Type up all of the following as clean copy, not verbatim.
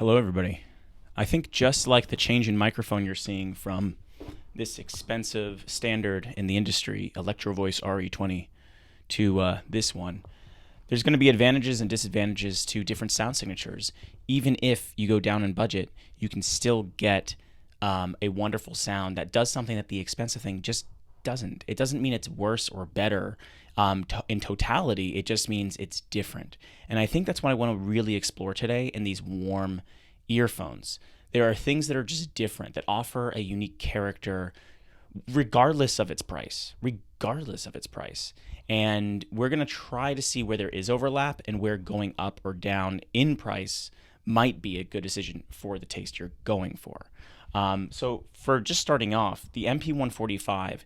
Hello, everybody. I think just like the change in microphone you're seeing from this expensive standard in the industry, Electro Voice RE20, to this one, there's going to be advantages and disadvantages to different sound signatures. Even if you go down in budget, you can still get a wonderful sound that does something that the expensive thing just doesn't. It doesn't mean it's worse or better in totality. It just means it's different. And I think that's what I want to really explore today in these warm earphones. There are things that are just different, that offer a unique character regardless of its price. And we're going to try to see where there is overlap and where going up or down in price might be a good decision for the taste you're going for. So for just starting off, the MP145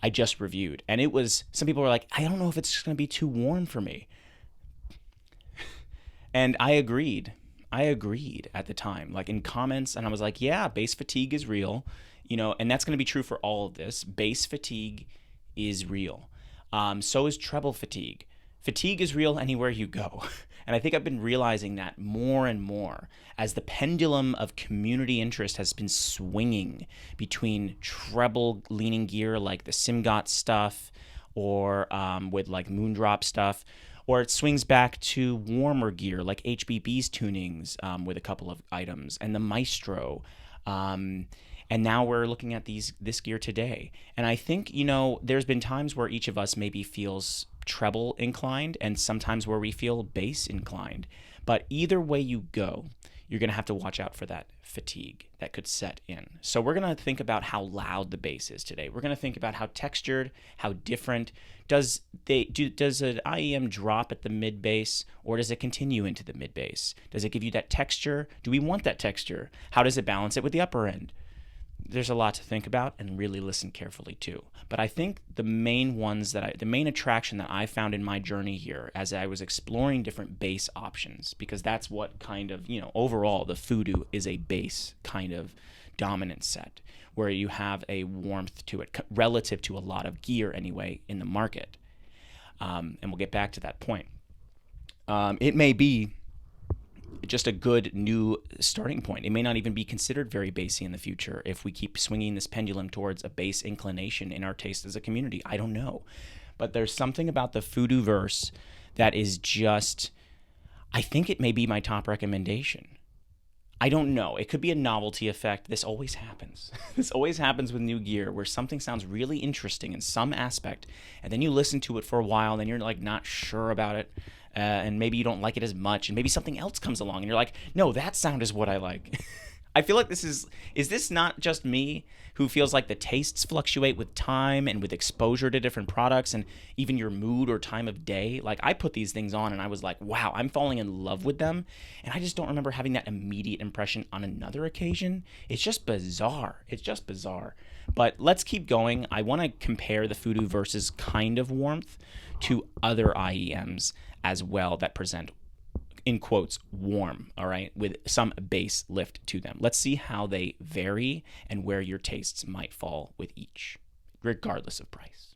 I just reviewed, and it was, some people were like, I don't know if it's going to be too warm for me. And I agreed at the time, like in comments, and I was like, yeah, bass fatigue is real, and that's going to be true for all of this. Bass fatigue is real. So is treble fatigue. Fatigue is real anywhere you go. And I think I've been realizing that more and more as the pendulum of community interest has been swinging between treble leaning gear like the Simgot stuff or with like Moondrop stuff, or it swings back to warmer gear like HBB's tunings with a couple of items and the Maestro. And now we're looking at this gear today. And I think, there's been times where each of us maybe feels treble inclined and sometimes where we feel bass inclined. But either way you go, you're going to have to watch out for that fatigue that could set in. So we're going to think about how loud the bass is today. We're going to think about how textured, how different. Does an IEM drop at the mid bass, or does it continue into the mid bass? Does it give you that texture? Do we want that texture? How does it balance it with the upper end? There's a lot to think about and really listen carefully too. But I think the main attraction that I found in my journey here as I was exploring different bass options, because that's what kind of, overall the FUDU is a bass kind of dominant set where you have a warmth to it relative to a lot of gear anyway in the market. And we'll get back to that point. It may be just a good new starting point. It may not even be considered very bassy in the future if we keep swinging this pendulum towards a bass inclination in our taste as a community. I don't know. But there's something about the FUDU verse that is just, I think it may be my top recommendation. I don't know. It could be a novelty effect. This always happens. This always happens with new gear where something sounds really interesting in some aspect, and then you listen to it for a while, and then you're like not sure about it. And maybe you don't like it as much, and maybe something else comes along and you're like, no, that sound is what I like. I feel like this is this not just me who feels like the tastes fluctuate with time and with exposure to different products and even your mood or time of day? Like, I put these things on and I was like, wow, I'm falling in love with them. And I just don't remember having that immediate impression on another occasion. It's just bizarre. But let's keep going. I want to compare the FUDU versus kind of warmth to other IEMs as well that present, in quotes, warm, all right, with some bass lift to them. Let's see how they vary and where your tastes might fall with each, regardless of price.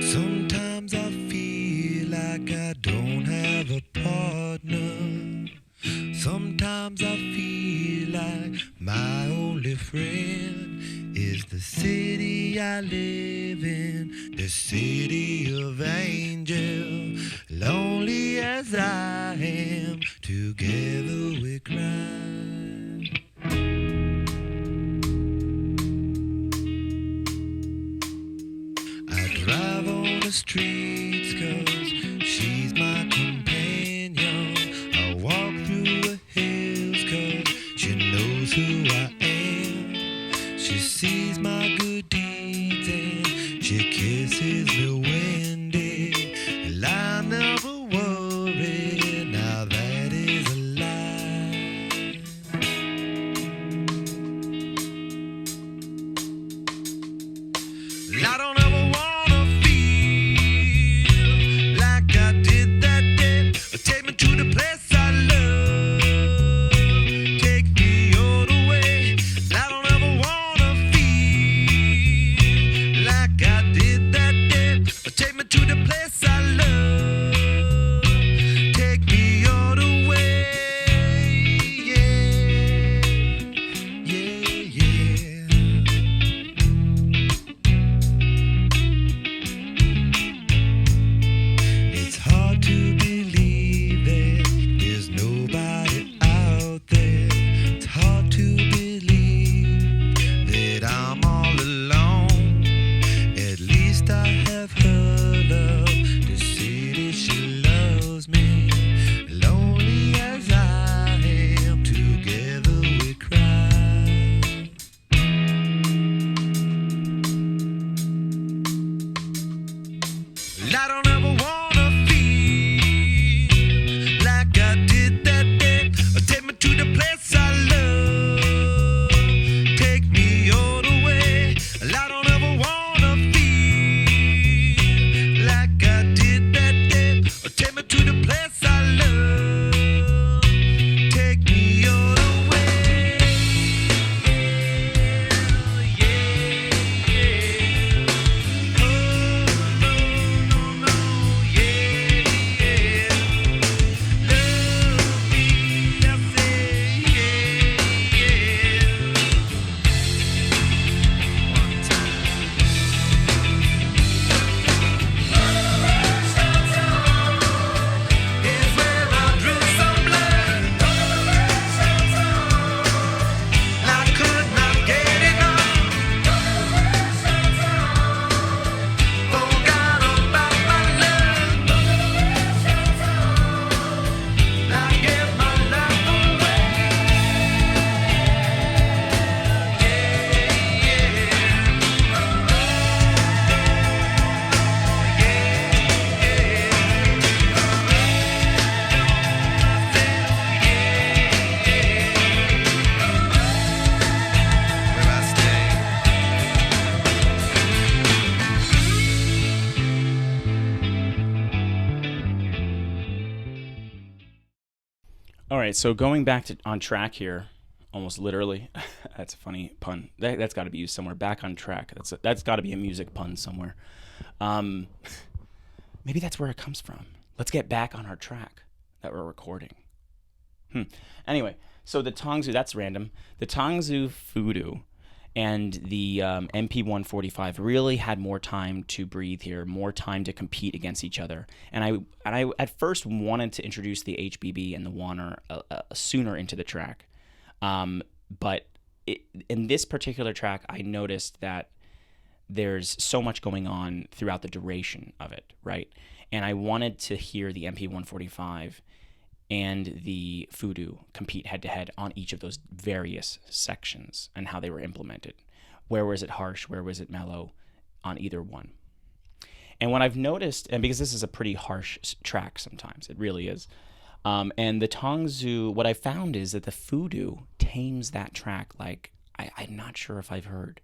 Sometimes I feel like I don't have a partner. Sometimes I feel like my only friend is the city I live in, the city of angel. Lonely as I am, together we cry. I drive on the streets 'cause she's my companion. I walk through the hills 'cause she knows who I am. She sees my good deeds and she kisses me windy. And I never worry, now that is a lie. I don't ever wanna feel like I did that day. Take me to the place I love. Take me all the way. I don't ever wanna feel like I did that day. I don't ever wanna feel like I did that day. Take me to the place I love. Take me all the way. I don't ever wanna feel like I did that day. Take me to the place I love. Take me all the way. Yeah, yeah. Oh, no, no, no, yeah, yeah. Love me, I say, yeah, yeah. One time. Is where I drew some blood. I could not get enough. Forgot about my love. I gave my life away. Where I stay. All right, so going back to on track here, almost literally. That's a funny pun. That's got to be used somewhere. Back on track. That's got to be a music pun somewhere. Maybe that's where it comes from. Let's get back on our track that we're recording. Anyway, so the TANGZU, that's random. The TANGZU FUDU and the MP145 really had more time to breathe here, more time to compete against each other. And I at first wanted to introduce the HBB and the Wa'ner sooner into the track. But in this particular track, I noticed that there's so much going on throughout the duration of it, right? And I wanted to hear the MP145 and the FUDU compete head-to-head on each of those various sections and how they were implemented. Where was it harsh? Where was it mellow on either one? And what I've noticed, and because this is a pretty harsh track sometimes, it really is, and the TANGZU, what I found is that the FUDU tames that track like I'm not sure if I've heard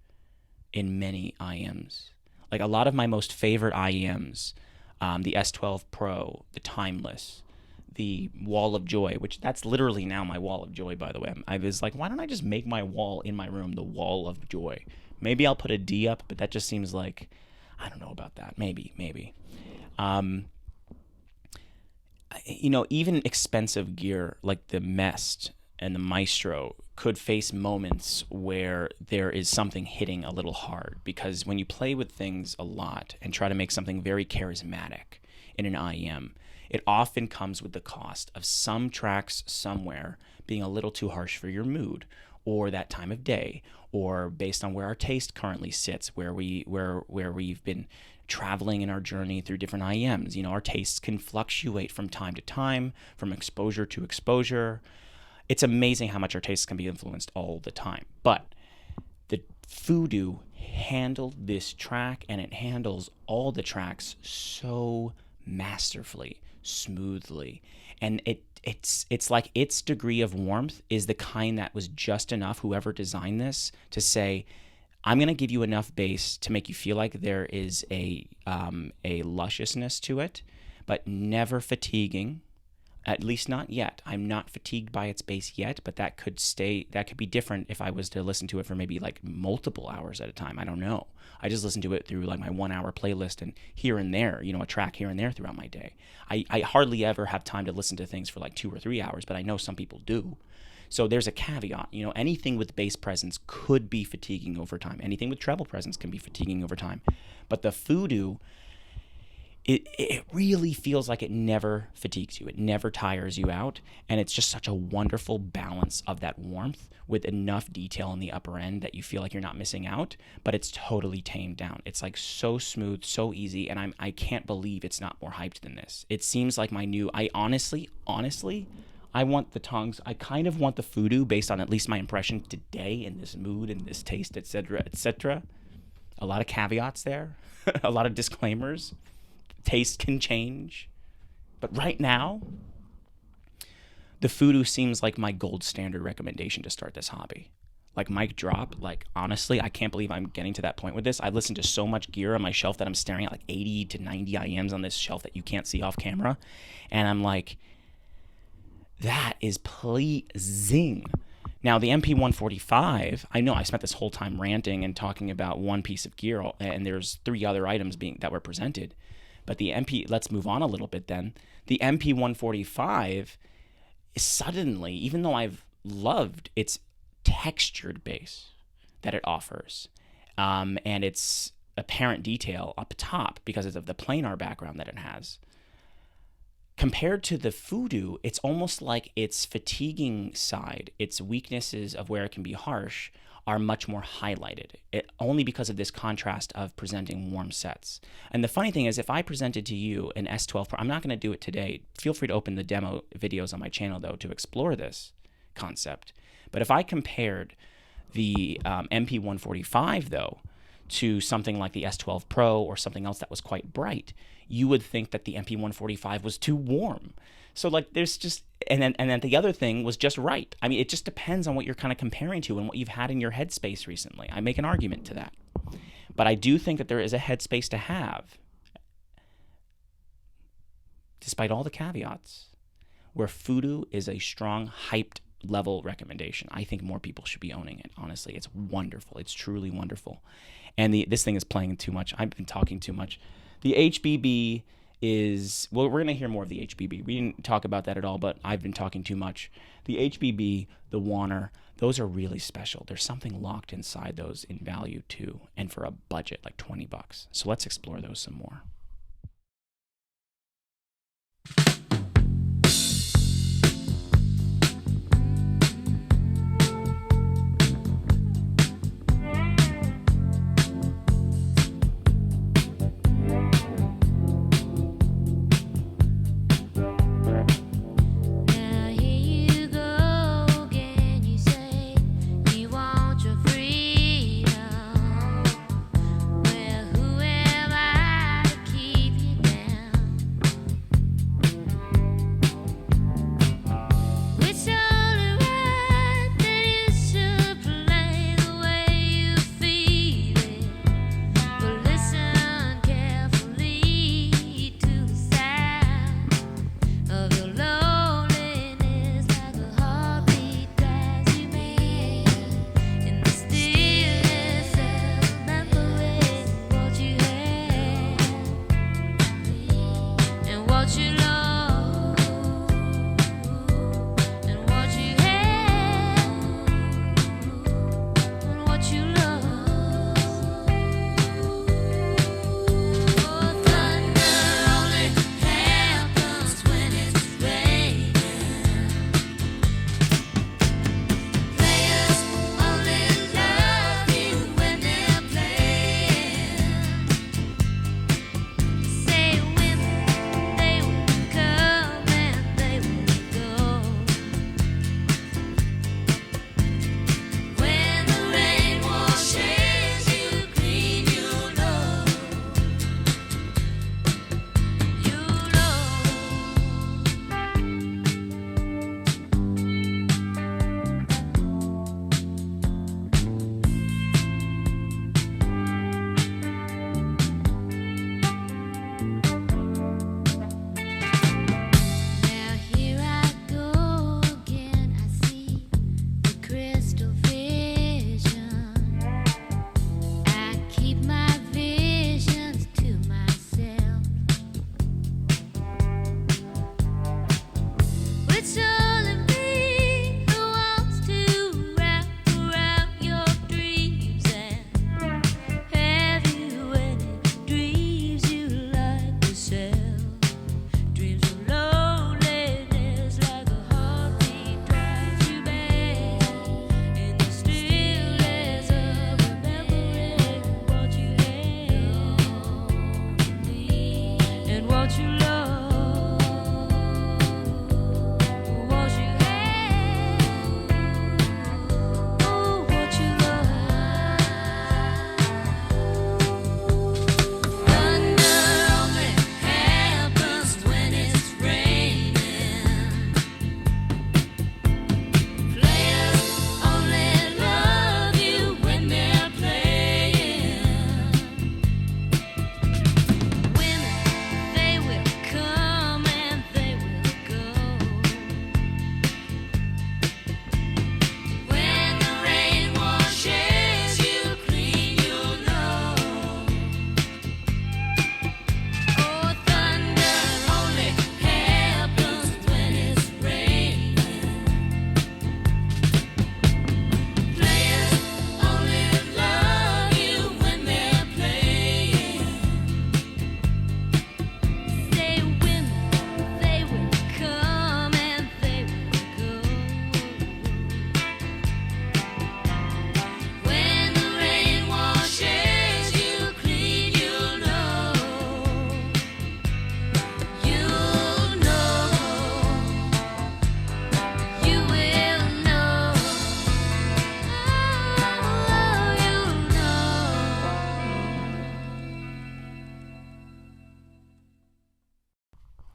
in many IEMs. Like a lot of my most favorite IEMs, the S12 Pro, the Timeless, the Wall of Joy, which that's literally now my Wall of Joy, by the way. I was like, why don't I just make my wall in my room the Wall of Joy? Maybe I'll put a D up, but that just seems like, I don't know about that. Maybe. Even expensive gear like the Mest and the Maestro could face moments where there is something hitting a little hard, because when you play with things a lot and try to make something very charismatic in an IEM, it often comes with the cost of some tracks somewhere being a little too harsh for your mood or that time of day, or based on where our taste currently sits, where we've been traveling in our journey through different IEMs. Our tastes can fluctuate from time to time, from exposure to exposure. It's amazing how much our tastes can be influenced all the time. But the FUDU handled this track, and it handles all the tracks so masterfully, smoothly, and it's like its degree of warmth is the kind that was just enough, whoever designed this, to say, I'm going to give you enough bass to make you feel like there is a lusciousness to it, but never fatiguing, at least not yet. I'm not fatigued by its bass yet, but that could be different if I was to listen to it for maybe like multiple hours at a time. I don't know. I just listen to it through like my 1 hour playlist and here and there, a track here and there throughout my day. I hardly ever have time to listen to things for like 2 or 3 hours, but I know some people do. So there's a caveat. Anything with bass presence could be fatiguing over time. Anything with treble presence can be fatiguing over time. But the FUDU, it really feels like it never fatigues you. It never tires you out. And it's just such a wonderful balance of that warmth with enough detail in the upper end that you feel like you're not missing out, but it's totally tamed down. It's like so smooth, so easy, and I can't believe it's not more hyped than this. It seems like I honestly, I want the tongues. I kind of want the FUDU based on at least my impression today in this mood and this taste, etc., etc. A lot of caveats there, a lot of disclaimers. Taste can change. But right now, the FUDU seems like my gold standard recommendation to start this hobby. Like, mic drop, like, honestly, I can't believe I'm getting to that point with this. I listen to so much gear on my shelf that I'm staring at like 80 to 90 IEMs on this shelf that you can't see off camera. And I'm like, that is pleasing. Now, the MP145, I know I spent this whole time ranting and talking about one piece of gear, and there's 3 other items that were presented. But let's move on a little bit then. The MP145 is suddenly, even though I've loved its textured bass that it offers, and its apparent detail up top because of the planar background that it has, compared to the FUDU, it's almost like its fatiguing side, its weaknesses of where it can be harsh, are much more highlighted, only because of this contrast of presenting warm sets. And the funny thing is, if I presented to you an S12 Pro, I'm not going to do it today. Feel free to open the demo videos on my channel, though, to explore this concept. But if I compared the MP145, though, to something like the S12 Pro or something else that was quite bright, you would think that the MP145 was too warm. So like there's just, and then the other thing was just right. I mean, it just depends on what you're kind of comparing to and what you've had in your headspace recently. I make an argument to that. But I do think that there is a headspace to have, despite all the caveats, where FUDU is a strong, hyped level recommendation. I think more people should be owning it. Honestly, it's wonderful. It's truly wonderful. And this thing is playing too much. I've been talking too much. The HBB is, well, we're going to hear more of the HBB. We didn't talk about that at all, but I've been talking too much. The HBB, the Wan'er, those are really special. There's something locked inside those in value too, and for a budget like $20. So let's explore those some more.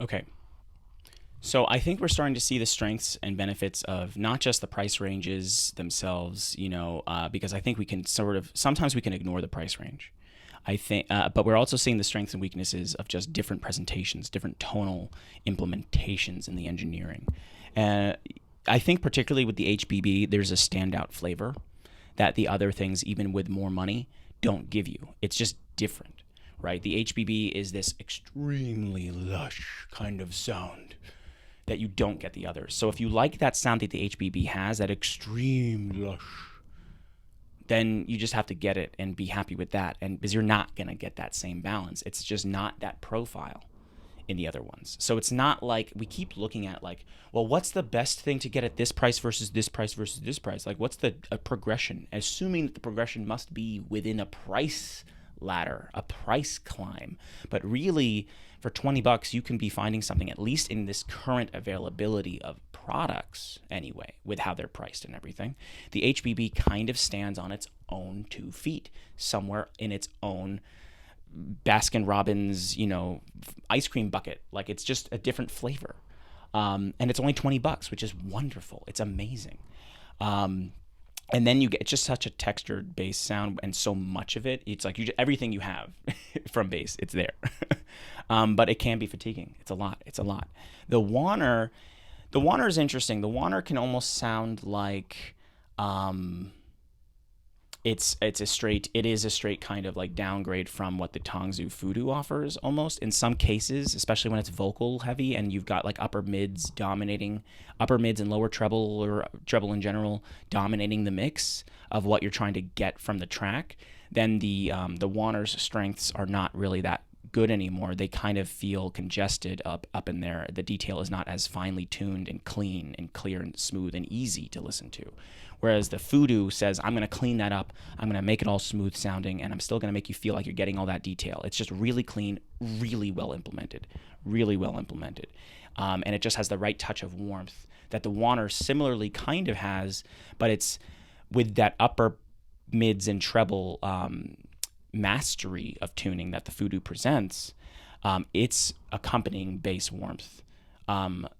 Okay. So I think we're starting to see the strengths and benefits of not just the price ranges themselves, because I think we can sometimes we can ignore the price range. I think, but we're also seeing the strengths and weaknesses of just different presentations, different tonal implementations in the engineering. And I think particularly with the HBB, there's a standout flavor that the other things, even with more money, don't give you. It's just different, right? The HBB is this extremely lush kind of sound that you don't get the others. So if you like that sound that the HBB has, that extreme lush, then you just have to get it and be happy with that. And because you're not going to get that same balance. It's just not that profile in the other ones. So it's not like we keep looking at like, well, what's the best thing to get at this price versus this price versus this price? Like, what's the progression? Assuming that the progression must be within a price ladder, a price climb. But really, for $20, you can be finding something, at least in this current availability of products anyway, with how they're priced and everything. The HBB kind of stands on its own 2 feet, somewhere in its own Baskin Robbins, ice cream bucket. Like, it's just a different flavor. And it's only $20, which is wonderful. It's amazing. And then you get just such a textured bass sound, and so much of it, it's like everything you have from bass, it's there. But it can be fatiguing. It's a lot. The Wan'er is interesting. The Wan'er can almost sound like it is a straight kind of like downgrade from what the TANGZU FUDU offers almost in some cases, especially when it's vocal heavy and you've got like upper mids and lower treble, or treble in general, dominating the mix of what you're trying to get from the track. Then the Wan'er's strengths are not really that good anymore. They kind of feel congested up in there. The detail is not as finely tuned and clean and clear and smooth and easy to listen to. Whereas the FUDU says, I'm going to clean that up, I'm going to make it all smooth sounding, and I'm still going to make you feel like you're getting all that detail. It's just really clean, really well implemented. And it just has the right touch of warmth that the Wan'er similarly kind of has, but it's with that upper mids and treble mastery of tuning that the FUDU presents. Its accompanying bass warmth,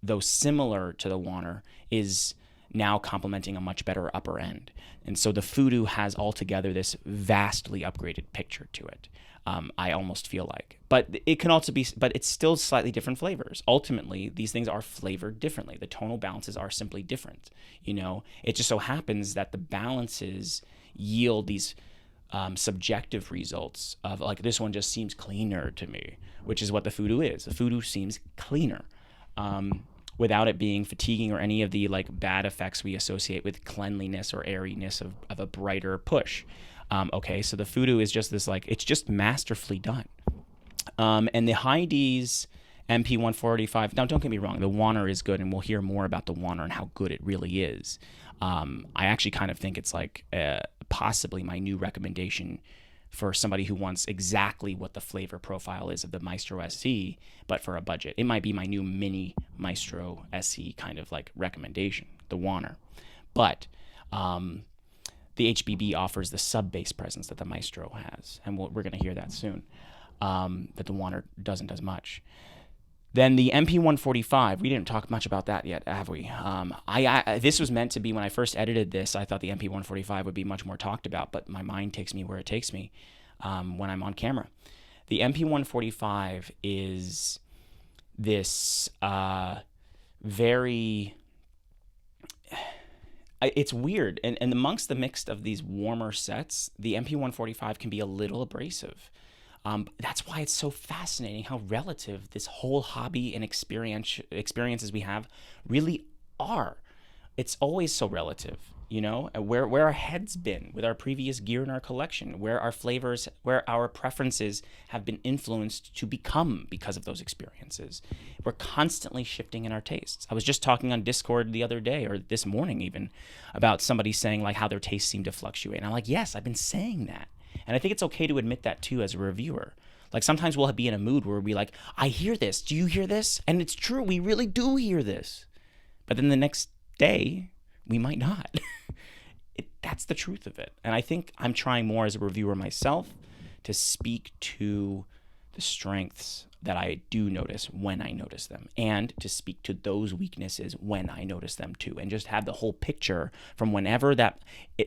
though similar to the Wan'er, is now complementing a much better upper end. And so the FUDU has altogether this vastly upgraded picture to it, I almost feel like. But it can also be, but it's still slightly different flavors. Ultimately, these things are flavored differently. The tonal balances are simply different. It just so happens that the balances yield these subjective results of like, this one just seems cleaner to me, which is what the FUDU is. The FUDU seems cleaner. Without it being fatiguing or any of the like bad effects we associate with cleanliness or airiness of a brighter push. So the FUDU is just this, like, it's just masterfully done. And the HIDIZS MP145, now don't get me wrong, the Wan'er is good, and we'll hear more about the Wan'er and how good it really is. I actually kind of think it's like possibly my new recommendation for somebody who wants exactly what the flavor profile is of the Maestro SE, but for a budget. It might be my new mini Maestro SE kind of like recommendation, the Wan'er. But the HBB offers the sub-bass presence that the Maestro has, and we're going to hear that soon, that the Wan'er doesn't as much. Then the MP145, we didn't talk much about that yet, have we? This was meant to be, when I first edited this, I thought the MP145 would be much more talked about, but my mind takes me where it takes me when I'm on camera. The MP145 is this very... It's weird, and amongst the mix of these warmer sets, the MP145 can be a little abrasive. That's why it's so fascinating how relative this whole hobby and experiences we have really are. It's always so relative, where our head's been with our previous gear in our collection, where our flavors, where our preferences have been influenced to become because of those experiences. We're constantly shifting in our tastes. I was just talking on Discord the other day, or this morning even, about somebody saying like how their tastes seem to fluctuate. And I'm like, yes, I've been saying that. And I think it's okay to admit that too as a reviewer. Like sometimes we'll be in a mood where we'll be like, I hear this. Do you hear this? And it's true. We really do hear this. But then the next day, we might not. That's the truth of it. And I think I'm trying more as a reviewer myself to speak to the strengths that I do notice when I notice them, and to speak to those weaknesses when I notice them too, and just have the whole picture from whenever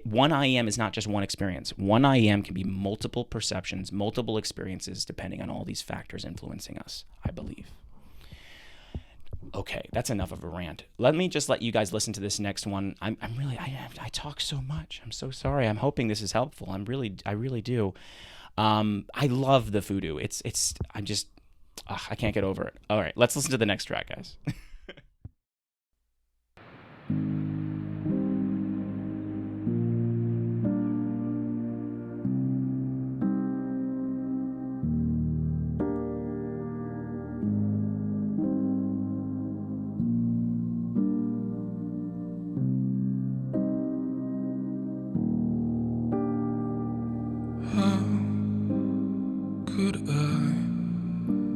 one IEM is not just one experience. One IEM can be multiple perceptions, multiple experiences, depending on all these factors influencing us, I believe. Okay, that's enough of a rant. Let me just let you guys listen to this next one. I talk so much. I'm so sorry. I'm hoping this is helpful. I really do. I love the FUDU. I can't get over it. All right, let's listen to the next track, guys. How could I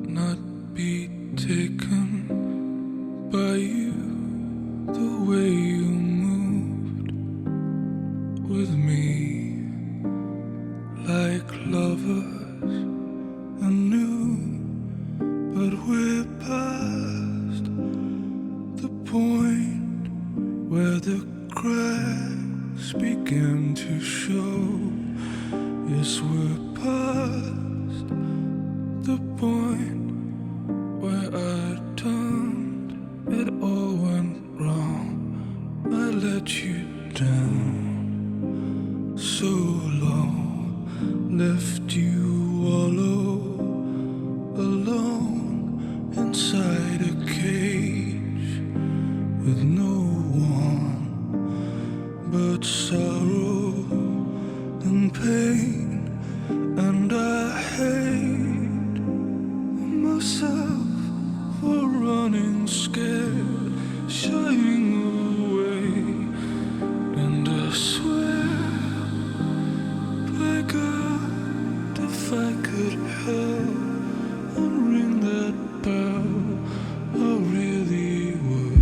not be taken by you? The way you moved with me, like lovers anew, but we're past the point where the cracks begin to show. Yes, we're past the point where I turned, it all went wrong. I let you down so low, left you wallow alone inside a cage with no one but sorrow and pain. And I hate myself for running scared, shying away. And I swear by God, if I could help unring that bell, I really would.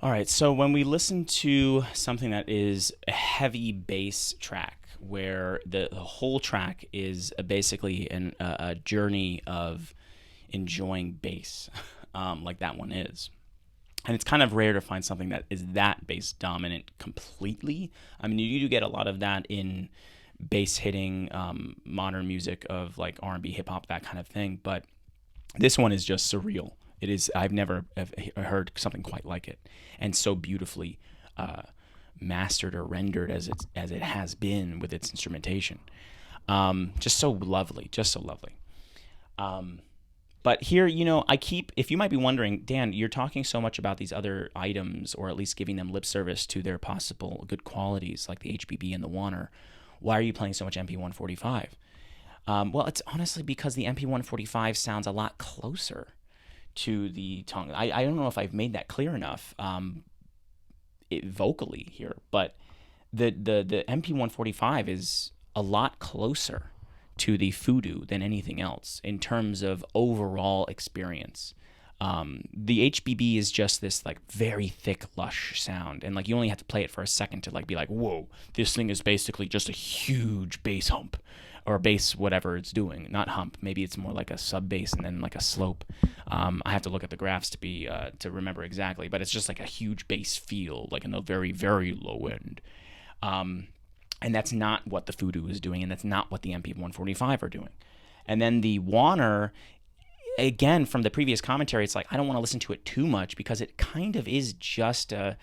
All right, so when we listen to something that is a heavy bass track, where the whole track is basically a journey of enjoying bass, like that one is. And it's kind of rare to find something that is that bass dominant completely. I mean, you do get a lot of that in bass hitting modern music of like R&B, hip hop, that kind of thing. But this one is just surreal. It is. I've never heard something quite like it, and so beautifully mastered or rendered as it has been with its instrumentation. Just so lovely, just so lovely. But here, if you might be wondering, Dan, you're talking so much about these other items, or at least giving them lip service to their possible good qualities, like the HBB and the Wan'er. Why are you playing so much MP145? Well, it's honestly because the MP145 sounds a lot closer to the tongue. I don't know if I've made that clear enough vocally here, but the MP145 is a lot closer to the FUDU than anything else in terms of overall experience. The HBB is just this like very thick, lush sound, and like you only have to play it for a second to like be like, whoa, this thing is basically just a huge bass hump, or bass whatever it's doing, not hump. Maybe it's more like a sub bass and then like a slope. I have to look at the graphs to remember exactly, but it's just like a huge bass feel, like in the very, very low end. And that's not what the FUDU is doing, and that's not what the MP145 are doing. And then the Wan'er, again, from the previous commentary, it's like I don't want to listen to it too much because it kind of is just a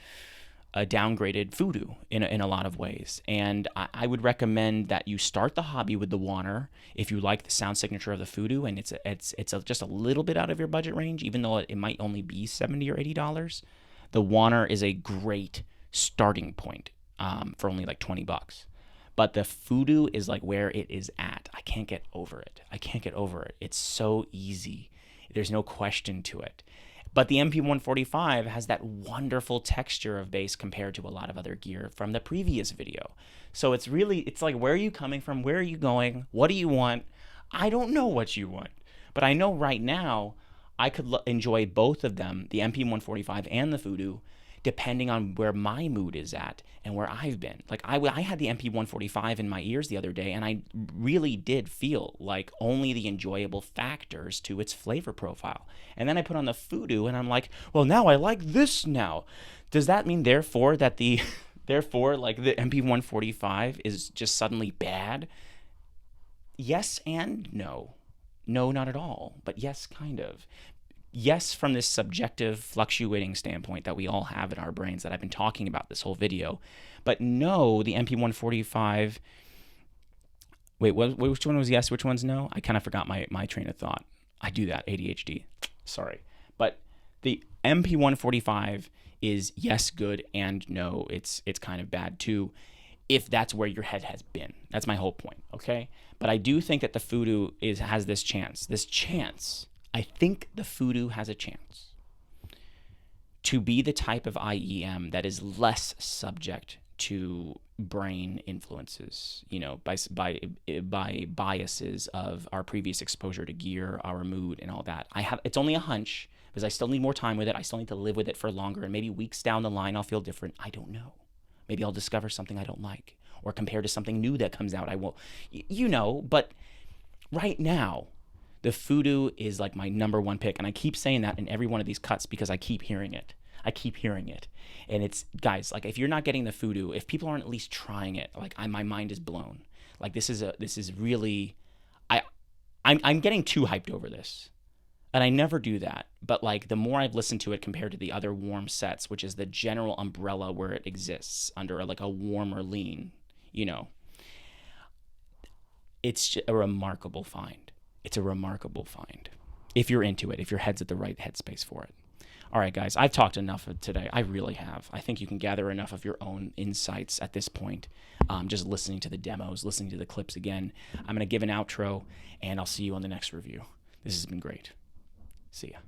downgraded FUDU in a lot of ways. And I would recommend that you start the hobby with the Wan'er if you like the sound signature of the FUDU, and it's just a little bit out of your budget range, even though it might only be $70 or $80. The Wan'er is a great starting point for only like $20. But the FUDU is like where it is at. I can't get over it. It's so easy. There's no question to it. But the MP145 has that wonderful texture of bass compared to a lot of other gear from the previous video. So it's like, where are you coming from? Where are you going? What do you want? I don't know what you want. But I know right now I could enjoy both of them, the MP145 and the FUDU, depending on where my mood is at and where I've been. Like I had the MP145 in my ears the other day, and I really did feel like only the enjoyable factors to its flavor profile. And then I put on the FUDU, and I'm like, well, now I like this now. Does that mean therefore that the MP145 is just suddenly bad? Yes and no. No, not at all. But yes, kind of. Yes, from this subjective, fluctuating standpoint that we all have in our brains that I've been talking about this whole video. But no, the MP145... Wait, which one was yes, which one's no? I kind of forgot my train of thought. I do that, ADHD. Sorry. But the MP145 is yes, good, and no, it's kind of bad too, if that's where your head has been. That's my whole point, okay? But I do think that the FUDU has this chance. I think the FUDU has a chance to be the type of IEM that is less subject to brain influences, by biases of our previous exposure to gear, our mood, and all that. It's only a hunch because I still need more time with it. I still need to live with it for longer, and maybe weeks down the line I'll feel different. I don't know. Maybe I'll discover something I don't like, or compared to something new that comes out, I won't. But right now, the FUDU is like my number one pick, and I keep saying that in every one of these cuts because I keep hearing it. And it's, guys, like if you're not getting the FUDU, if people aren't at least trying it, like my mind is blown. Like this is really, I'm getting too hyped over this, and I never do that. But like the more I've listened to it compared to the other warm sets, which is the general umbrella where it exists under like a warmer lean, it's a remarkable find. It's a remarkable find if you're into it, if your head's at the right headspace for it. All right, guys, I've talked enough today. I really have. I think you can gather enough of your own insights at this point, just listening to the demos, listening to the clips again. I'm going to give an outro, and I'll see you on the next review. This has been great. See ya.